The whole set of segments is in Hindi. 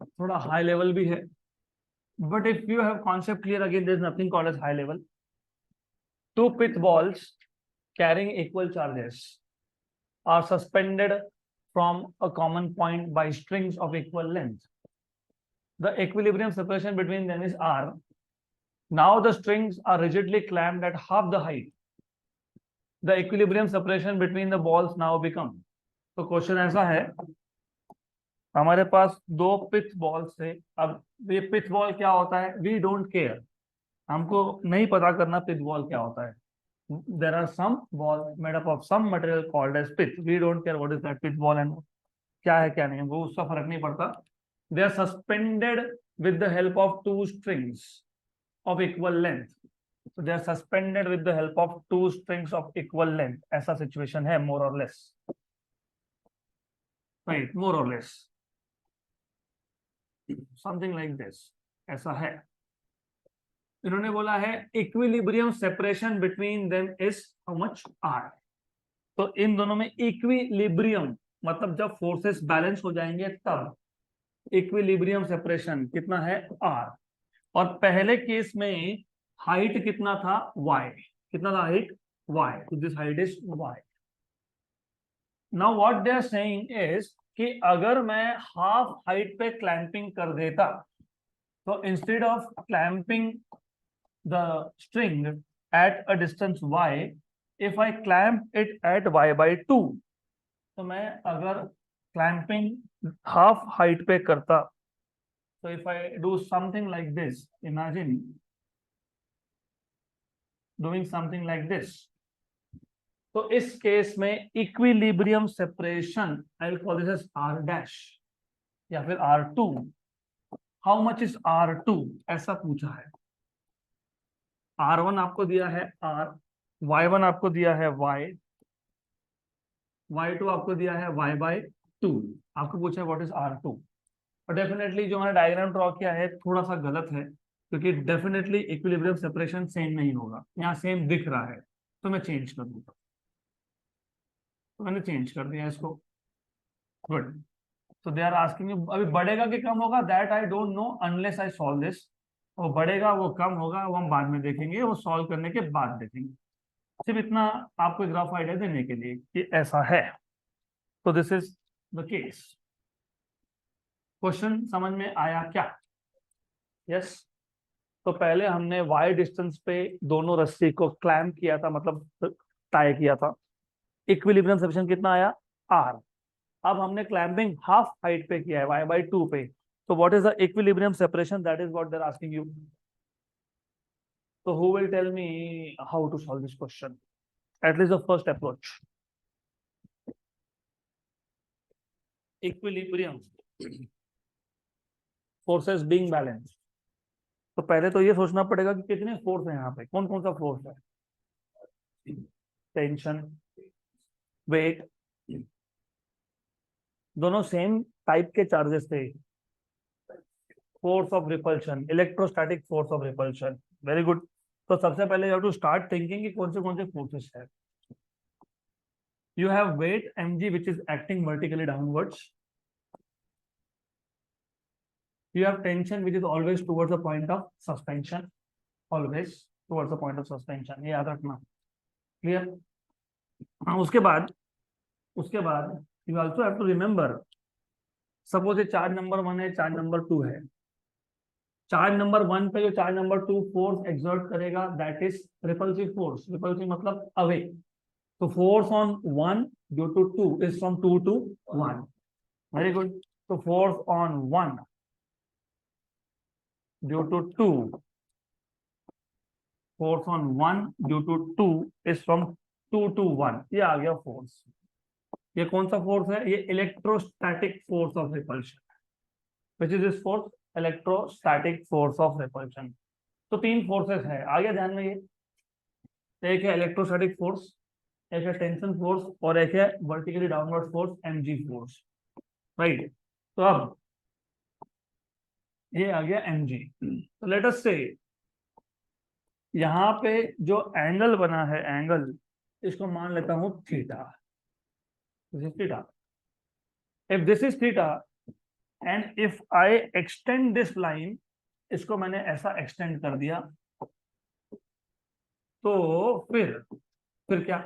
थोड़ा हाई लेवल भी है, but if you have concept clear, again there is nothing called as high level. Two pith balls carrying equal charges are suspended from a common point by strings of equal length. The equilibrium separation between them is R. Now the strings are rigidly clamped at half the height. The equilibrium separation between the balls now become. तो क्वेश्चन ऐसा है, हमारे पास दो पिथ बॉल्स थे. अब ये पिथ बॉल क्या होता है, वी डोंट केयर, हमको नहीं पता करना पिथ बॉल क्या होता है. There are some ball made up of some material called as pith. We don't care what is that pith ball and क्या है क्या नहीं, वो उसका फर्क नहीं पड़ता. They are suspended with the help of two strings of equal length. So they are suspended with the help of two strings of equal length. ऐसा situation है more or less. Right, more or less. Something like this. ऐसा है. इन्होंने बोला है equilibrium separation between them is how much R. तो इन दोनों में इक्विलिब्रियम मतलब जब फोर्सेस बैलेंस हो जाएंगे तब इक्विलिब्रियम सेपरेशन कितना है आर. और पहले केस में हाइट कितना था वाई. कितना था हाइट वाई. तो this height is Y. Now what they are saying is कि अगर मैं हाफ हाइट पे क्लैंपिंग कर देता, तो instead of clamping the string at a distance y, if I clamp it at y by 2, तो मैं अगर clamping half height पे करता, so if I do something like this, imagine doing something like this, तो इस केस में equilibrium separation I will call this as r dash या फिर r2. how much is r2 ऐसा पूछा है. R1 आपको दिया है R, Y1 आपको दिया है Y, Y2 आपको दिया है Y by 2. आपको पूछा है व्हाट इज R2. और डेफिनेटली जो मैंने डायग्राम ड्रॉ किया है थोड़ा सा गलत है, क्योंकि डेफिनेटली इक्विलिब्रियम सेपरेशन सेम नहीं होगा. यहाँ सेम दिख रहा है तो मैं चेंज कर दूंगा. तो मैंने चेंज कर दिया इसको. गुड. तो दे आर आस्किंग अभी बढ़ेगा कि कम होगा, that I don't know unless I solve this. वो बढ़ेगा वो कम होगा वो हम बाद में देखेंगे, वो सॉल्व करने के बाद देखेंगे. सिर्फ इतना आपको एक रफ आइडिया देने के लिए कि ऐसा है. तो this is the case. Question समझ में आया क्या? यस. तो पहले हमने y डिस्टेंस पे दोनों रस्सी को क्लैम्प किया था, मतलब टाई किया था. इक्विलिब्रियम सेपरेशन कितना आया r. अब हमने क्लैम्पिंग हाफ हाइट पे किया है y by 2 पे. तो what is the equilibrium separation, that is what they are asking you. So who will tell me how to solve this question? At least the first approach. Equilibrium. Forces being balanced. तो पहले तो ये सोचना पड़ेगा कि कितने फोर्स है यहाँ पे, कौन कौन सा फोर्स है. टेंशन, वेट, दोनों सेम टाइप के चार्जेस थे. Force of repulsion, electrostatic force of repulsion. Very good. तो सबसे पहले you have to start thinking कि कौन से फोर्सेस है. You have weight mg which is acting vertically downwards. You have tension which is always towards the point of suspension. Always towards the point of suspension. ये याद रखना. Clear? हाँ. उसके बाद you also have to remember. Suppose ये चार्ज नंबर 1 है, चार्ज नंबर 2 है. चार्ज नंबर 1 पे जो चार्ज नंबर 2 फोर्स एक्सर्ट करेगा that is repulsive force. Repulsive मतलब away. So force on 1 due to 2 is from 2 to 1. Very good. So force on 1 due to 2. Force on 1 due to 2 is from 2 to 1. ये आ गया फोर्स. ये कौन सा फोर्स है? ये electrostatic force of repulsion. Which is this force? Electrostatic force of repulsion. तो तीन फोर्सेस है. आ गया ध्यान में ये. एक है इलेक्ट्रोस्टैटिक फोर्स, एक है टेंशन फोर्स और एक है vertically downward force mg force. Right. तो अब ये आ गया mg. तो लेट अस से यहां पे जो एंगल बना है, एंगल इसको मान लेता हूं theta. This is theta. If this is theta and if I extend this line, इसको मैंने ऐसा एक्सटेंड कर दिया, तो फिर क्या?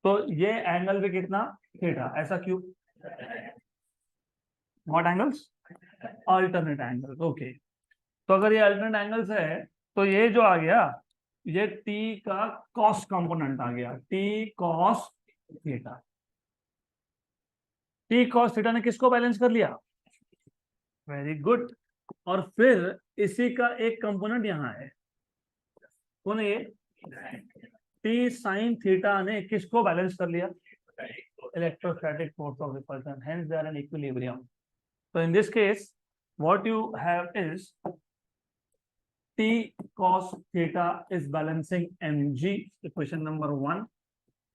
तो ये एंगल भी कितना? थीटा। ऐसा क्यों? What angles? Alternate angles. Okay, तो अगर ये अल्टरनेट एंगल्स है तो ये जो आ गया, ये टी का कॉस कंपोनेंट आ गया, T cos theta. T cos theta ने किसको बैलेंस कर लिया? Very good. और फिर इसी का एक कंपोनेंट यहाँ है, कौन है ये? टी साइन थीटा ने किसको बैलेंस कर लिया? Electrostatic force of repulsion, hence they are in equilibrium. So in this case, what you have is T cos theta is balancing mg, equation number 1.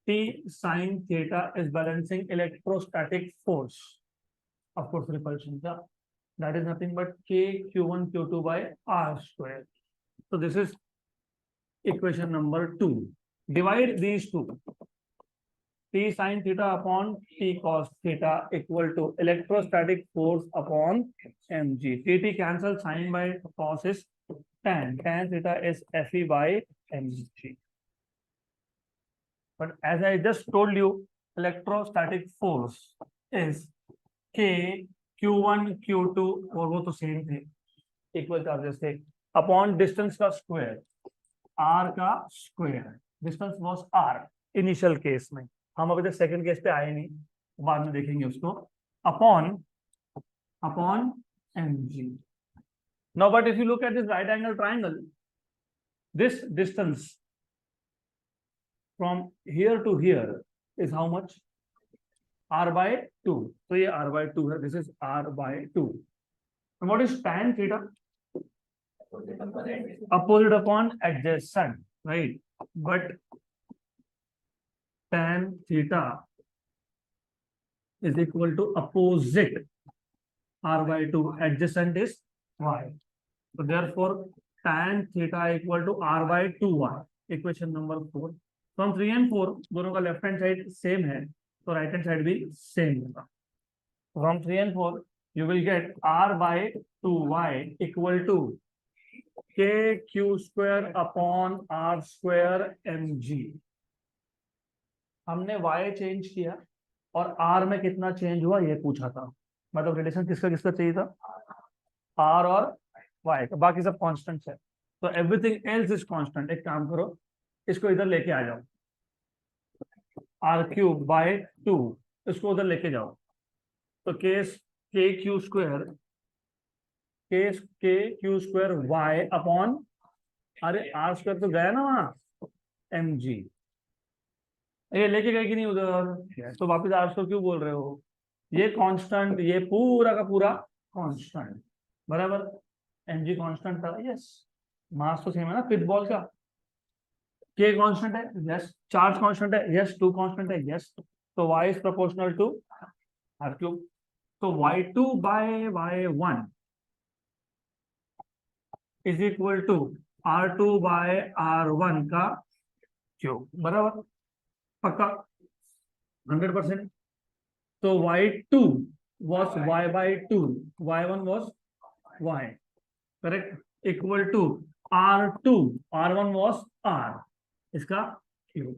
T sin theta is balancing electrostatic force, of course repulsion का, that is nothing but k q1 q2 by r square. So this is equation number 2. Divide these two. T sin theta upon T cos theta equal to electrostatic force upon mg. T cancel, sin by cos is tan. Tan theta is Fe by mg. But as I just told you, electrostatic force is K Q1 Q2, और वो तो सेम थे, इक्वल चार्जेस थे, अपॉन डिस्टेंस का स्क्वायर, r का square. Distance was r initial case में, हम अभी तक सेकंड केस पे आए नहीं, बाद में देखेंगे उसको, upon mg. Now but if you look at this right angle triangle, this distance from here to here is how much? r by 2. तो ये r by 2 है, this is r by 2. And what is tan theta? Opposite upon adjacent, right? But tan theta is equal to opposite r by 2, adjacent is y. So therefore tan theta equal to r by 2y, equation number 4. From 3 and 4 दोनों का लेफ्ट हैंड साइड सेम है, तो राइट हैंड साइड भी सेम होगा. From 3 and 4 you will get r by 2y equal to k q square upon r square mg. हमने y चेंज किया और r में कितना चेंज हुआ ये पूछा था, मतलब रिलेशन किसका किसका चाहिए था? r और y का, बाकी सब कांस्टेंट्स है, तो एवरीथिंग एल्स इज कांस्टेंट. एक काम करो, इसको इधर लेके आ जाओ, r³ बाय 2, इसको उधर लेके जाओ, तो के क्यू स्क्वायर y अपॉन, अरे r स्क्वायर तो गया ना वहां, mg. ये लेके गए कि नहीं उधर, तो वापस r स्क्वायर क्यों बोल रहे हो? ये कांस्टेंट, ये पूरा का पूरा कांस्टेंट, बराबर. mg कांस्टेंट था, यस. मास तो सेम है ना पिथ बॉल का. k कांस्टेंट है, यस. चार्ज कांस्टेंट है, यस. 2 कांस्टेंट है, यस. तो y is proportional to r³. तो y2 by y1 is equal to r2 by r1 का क्यूब, बराबर. पक्का 100%. तो y2 was y by 2, y1 was y, correct, equal to r2, r1 was r, इसका क्यूब.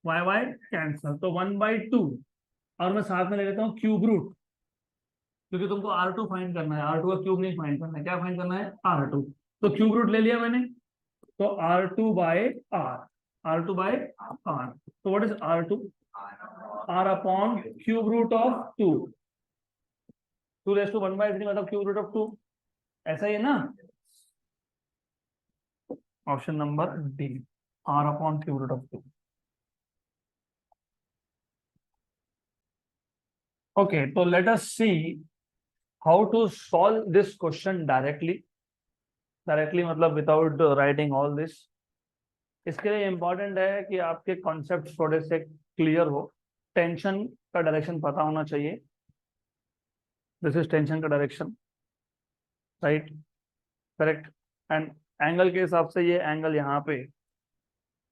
y कैंसल, तो 1/2, और मैं साथ में ले लेता हूँ क्यूब रूट, क्योंकि तुमको r2 फाइंड करना है, r2 का क्यूब नहीं फाइंड करना है, क्या फाइंड करना है? r2. तो क्यूब रूट ले लिया मैंने, तो r2 by r, r2 by r. तो what is r2? r upon cube root of 2, 2⁻⁴ मतलब क्यूब रूट ऑफ 2. ऐसा ही है ना? Option number D, r upon cube root of 2. Okay, so let us see how to solve this question directly. Directly मतलब without writing all this. इसके लिए इम्पोर्टेंट है कि आपके कॉन्सेप्ट थोड़े से क्लियर हो. टेंशन का डायरेक्शन पता होना चाहिए. दिस इज टेंशन का direction, right, correct. And angle के हिसाब से ये एंगल यहाँ पे,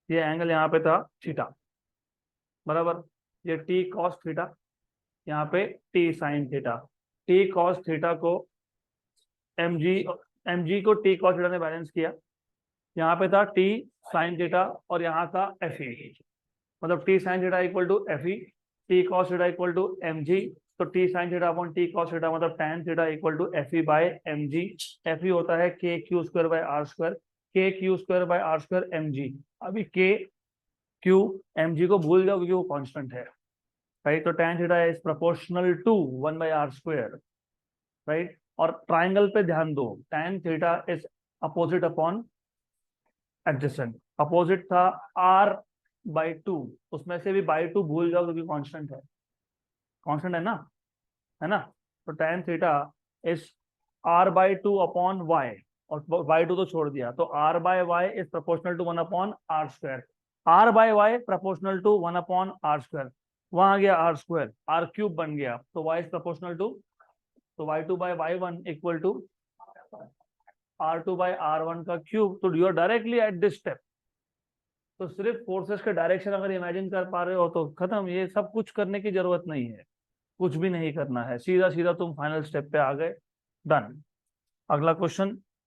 ये एंगल यहाँ पे था थीटा, बराबर. ये टी कॉस थीटा, यहाँ पे T sine theta. T cos theta को mg को टी कॉस थीटा ने बैलेंस किया। यहाँ पे था टी साइन थीटा और यहाँ था एफ ई, मतलब T sine theta equal to F E, T cos theta equal to M G. तो T sine theta upon T cos theta मतलब tan theta equal to F E by M G. F E होता है K Q square by R square, K Q square by R square M G. अभी के क्यू एम जी को भूल जाओ क्योंकि वो कांस्टेंट है, राइट। तो tan theta is proportional to 1 by R square, right. और ट्राइंगल पे ध्यान दो, tan theta is opposite upon adjacent. Opposite था r बाई टू, उसमें से भी बाई टू भूल जाओ क्योंकि कांस्टेंट है, कांस्टेंट है ना। तो tan theta is r by two upon y, और बाई टू तो छोड़ दिया, तो r by y is proportional to 1 upon R square. r by y proportional to 1 upon R square, वहां आ गया आर स्क्वायर, आर क्यूब बन गया, तो y इज प्रोपोर्शनल टू, तो y2 by y1 equal to r2 by r1 का क्यूब। तो you are directly at this step. तो सिर्फ फोर्सेस के डायरेक्शन अगर इमेजिन कर पा रहे हो तो खत्म, ये सब कुछ करने की जरूरत नहीं है, कुछ भी नहीं करना है, सीधा सीधा तुम फाइनल स्टेप पे आ गए, डन। अगला क्वेश्चन।